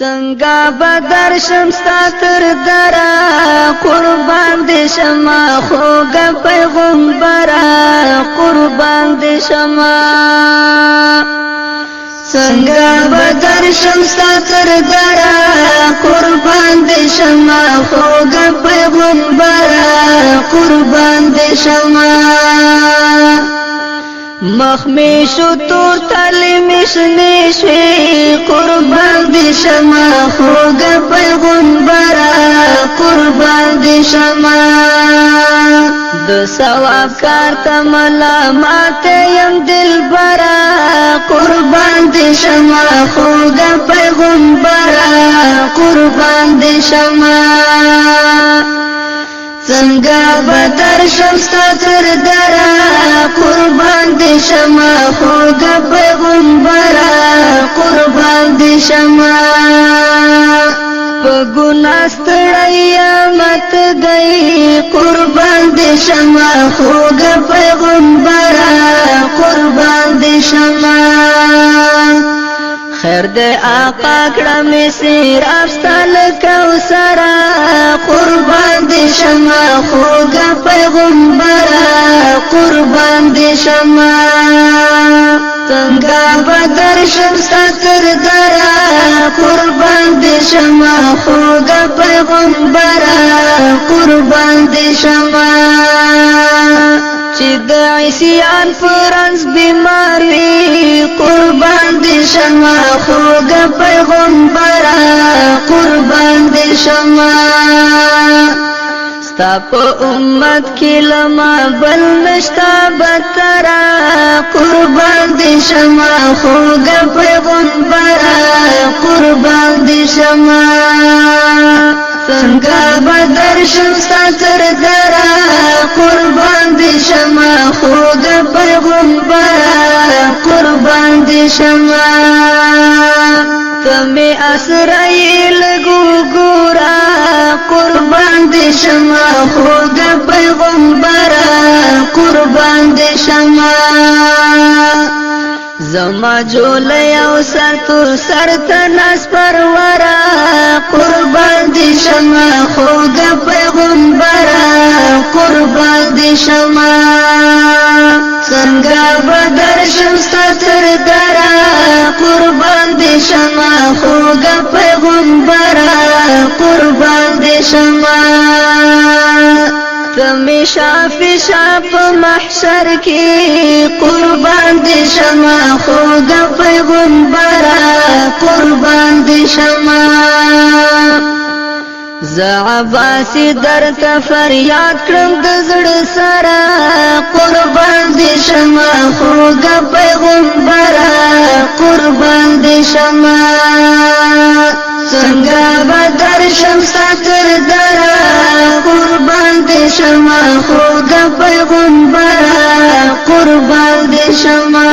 څنګه بدر شمستا تر درا قربان دې شمه خوږه پیغمبره قربان دې شمه څنګه بدر شمستا تر درا قربان دې شمه خوږه پیغمبره قربان دې شمه مخمی شو تور تلی مشنی شوی قربان دی شما خوگا پیغمبرا قربان دی شما دو ثواب کارتا ملامات یم دل برا قربان دی شما خوگا پیغمبرا قربان دی شما څنګه بدر شمستا تر درا قربان دې شمه خوږه پیغمبره قربان دې شمه په ګناه ستړی مت گئی قربان دې شمه خوږه پیغمبره قربان دې شمه خیر دے آقا کڑمی سیر افستال کوسرا قربان دی شما خوگا پیغمبرا قربان دی شما څنګه بدر شمستا تر درا قربان دی شما خوگا پیغمبرا قربان دی شما چې د عیسیان فرانس بیمار وي قربان دې شمه خوږه پیغمبره قربان دې شمه ستا په امت کې لما بل نشتا بتره قربان دې شمه خوږه پیغمبره قربان دې شمه څنګه بدر شمستا تر درا قربان دې شمه خوږه پیغمبره قربان دې شمه تمه اسرائیل ګورا قربان دې شمه خوږه پیغمبره قربان دې شمه زما جولې او سر تو سر تناس پرورا قربان دې شمه خوږه پیغمبره قربان دې شمه څنګه بدر شمستا تر درا قربان دې شمه خوږه پیغمبره قربان دې شمه تمی شافی شاپ محشر کی قربان دی شما خوگا پیغمبرا قربان دی شما زعباسی در تا فریاد کرم دزڑ سرا قربان دی شما خوگا پیغمبرا قربان دی شما څنګه بدر شمستا تر درا قربان دې شمه خوږه پیغمبره قربان دې شمه